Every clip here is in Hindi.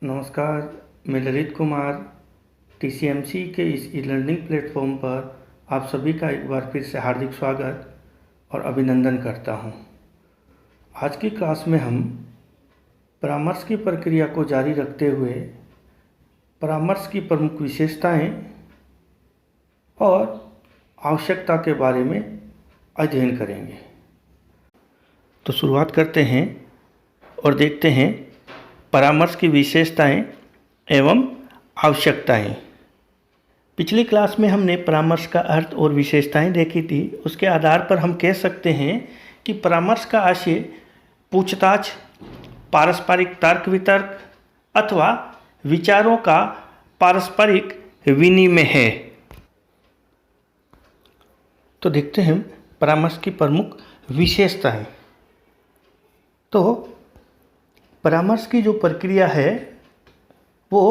नमस्कार, मैं ललित कुमार टीसीएमसी के इस ई लर्निंग प्लेटफॉर्म पर आप सभी का एक बार फिर से हार्दिक स्वागत और अभिनंदन करता हूं। आज की क्लास में हम परामर्श की प्रक्रिया को जारी रखते हुए परामर्श की प्रमुख विशेषताएं और आवश्यकता के बारे में अध्ययन करेंगे। तो शुरुआत करते हैं और देखते हैं परामर्श की विशेषताएं एवं आवश्यकताएं। पिछली क्लास में हमने परामर्श का अर्थ और विशेषताएं देखी थी। उसके आधार पर हम कह सकते हैं कि परामर्श का आशय पूछताछ, पारस्परिक तर्क वितर्क अथवा विचारों का पारस्परिक विनिमय है। तो देखते हैं परामर्श की प्रमुख विशेषताएं। तो परामर्श की जो प्रक्रिया है वो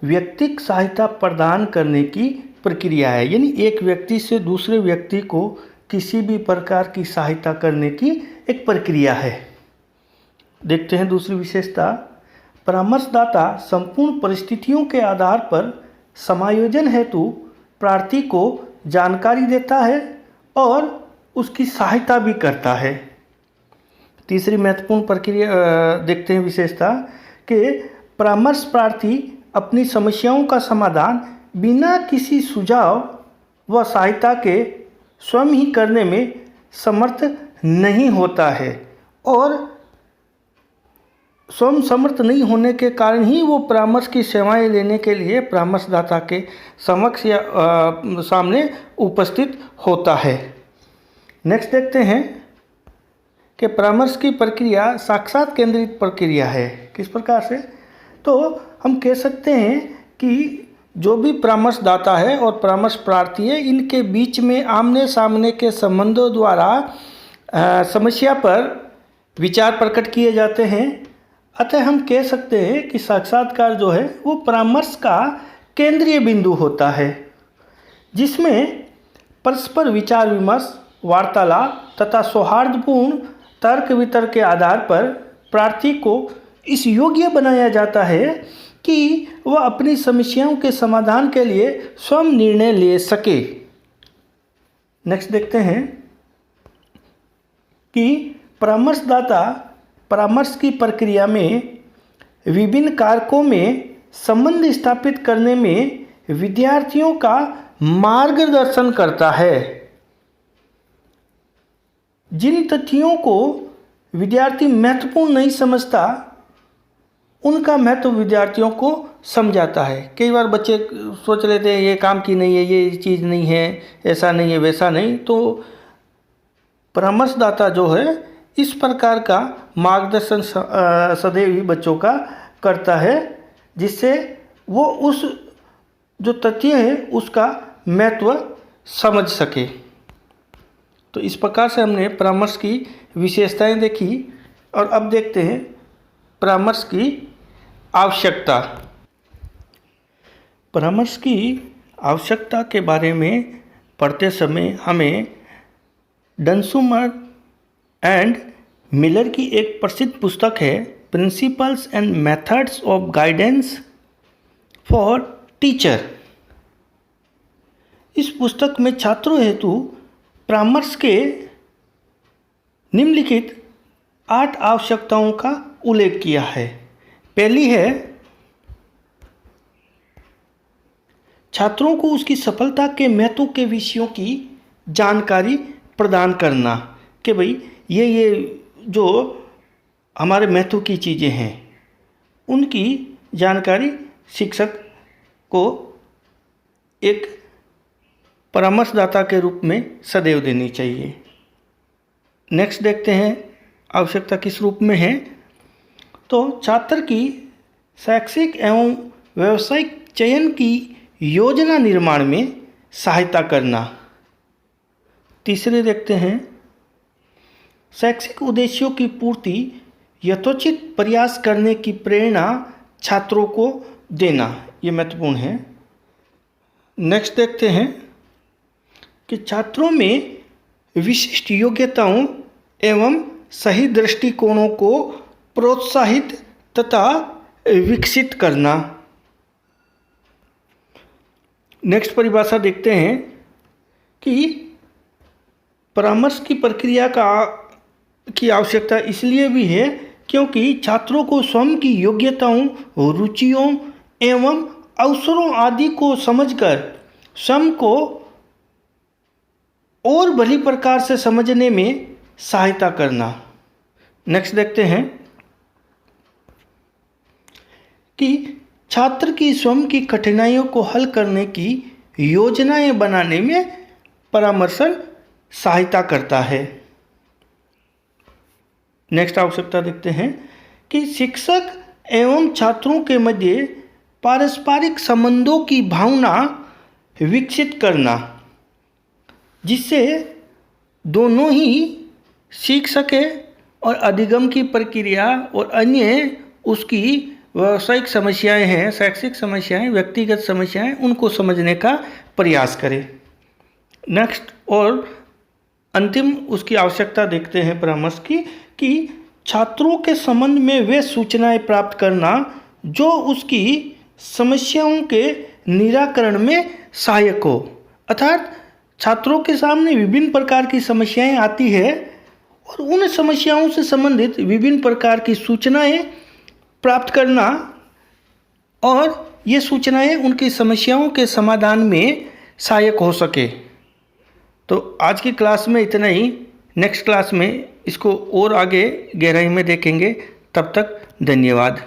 व्यक्तिगत सहायता प्रदान करने की प्रक्रिया है, यानी एक व्यक्ति से दूसरे व्यक्ति को किसी भी प्रकार की सहायता करने की एक प्रक्रिया है। देखते हैं दूसरी विशेषता, परामर्शदाता संपूर्ण परिस्थितियों के आधार पर समायोजन हेतु प्रार्थी को जानकारी देता है और उसकी सहायता भी करता है। तीसरी महत्वपूर्ण प्रक्रिया देखते हैं विशेषता कि परामर्श प्रार्थी अपनी समस्याओं का समाधान बिना किसी सुझाव व सहायता के स्वयं ही करने में समर्थ नहीं होता है और स्वयं समर्थ नहीं होने के कारण ही वो परामर्श की सेवाएं लेने के लिए परामर्शदाता के समक्ष या सामने उपस्थित होता है। नेक्स्ट देखते हैं कि परामर्श की प्रक्रिया साक्षात केंद्रित प्रक्रिया है। किस प्रकार से? तो हम कह सकते हैं कि जो भी परामर्शदाता है और परामर्श प्रार्थी है, इनके बीच में आमने सामने के संबंधों द्वारा समस्या पर विचार प्रकट किए जाते हैं। अतः हम कह सकते हैं कि साक्षात्कार जो है वो परामर्श का केंद्रीय बिंदु होता है, जिसमें परस्पर विचार विमर्श, वार्तालाप तथा सौहार्दपूर्ण तर्क वितर्क के आधार पर प्रार्थी को इस योग्य बनाया जाता है कि वह अपनी समस्याओं के समाधान के लिए स्वयं निर्णय ले सके। नेक्स्ट देखते हैं कि परामर्शदाता परामर्श की प्रक्रिया में विभिन्न कारकों में संबंध स्थापित करने में विद्यार्थियों का मार्गदर्शन करता है। जिन तथ्यों को विद्यार्थी महत्वपूर्ण नहीं समझता, उनका महत्व विद्यार्थियों को समझाता है। कई बार बच्चे सोच लेते हैं ये काम की नहीं है, ये चीज़ नहीं है, ऐसा नहीं है, वैसा नहीं। तो परामर्शदाता जो है इस प्रकार का मार्गदर्शन सदैव ही बच्चों का करता है, जिससे वो उस जो तथ्य है उसका महत्व समझ सके। तो इस प्रकार से हमने परामर्श की विशेषताएं देखी और अब देखते हैं परामर्श की आवश्यकता। परामर्श की आवश्यकता के बारे में पढ़ते समय हमें डनसुमर एंड मिलर की एक प्रसिद्ध पुस्तक है, principles and methods of guidance for teacher. इस पुस्तक में छात्रों हेतु परामर्श के निम्नलिखित 8 आवश्यकताओं का उल्लेख किया है। पहली है छात्रों को उसकी सफलता के महत्व के विषयों की जानकारी प्रदान करना, कि भाई ये जो हमारे महत्व की चीज़ें हैं उनकी जानकारी शिक्षक को एक परामर्शदाता के रूप में सदैव देनी चाहिए। नेक्स्ट देखते हैं आवश्यकता किस रूप में है। तो छात्र की शैक्षिक एवं व्यावसायिक चयन की योजना निर्माण में सहायता करना। तीसरे देखते हैं शैक्षिक उद्देश्यों की पूर्ति यथोचित प्रयास करने की प्रेरणा छात्रों को देना, ये महत्वपूर्ण है। नेक्स्ट देखते हैं कि छात्रों में विशिष्ट योग्यताओं एवं सही दृष्टिकोणों को प्रोत्साहित तथा विकसित करना। नेक्स्ट परिभाषा देखते हैं कि परामर्श की प्रक्रिया की आवश्यकता इसलिए भी है क्योंकि छात्रों को स्वयं की योग्यताओं, रुचियों एवं अवसरों आदि को समझकर स्वयं को और भली प्रकार से समझने में सहायता करना। नेक्स्ट देखते हैं कि छात्र की स्वयं की कठिनाइयों को हल करने की योजनाएं बनाने में परामर्शन सहायता करता है। नेक्स्ट आवश्यकता देखते हैं कि शिक्षक एवं छात्रों के मध्य पारस्परिक संबंधों की भावना विकसित करना, जिससे दोनों ही सीख सके और अधिगम की प्रक्रिया और अन्य उसकी व्यावसायिक समस्याएं हैं, शैक्षिक समस्याएं, व्यक्तिगत समस्याएं, उनको समझने का प्रयास करें। नेक्स्ट और अंतिम उसकी आवश्यकता देखते हैं परामर्श की कि छात्रों के संबंध में वे सूचनाएं प्राप्त करना जो उसकी समस्याओं के निराकरण में सहायक हो। अर्थात छात्रों के सामने विभिन्न प्रकार की समस्याएं आती है और उन समस्याओं से संबंधित विभिन्न प्रकार की सूचनाएं प्राप्त करना और ये सूचनाएं उनकी समस्याओं के समाधान में सहायक हो सके। तो आज की क्लास में इतना ही। नेक्स्ट क्लास में इसको और आगे गहराई में देखेंगे। तब तक धन्यवाद।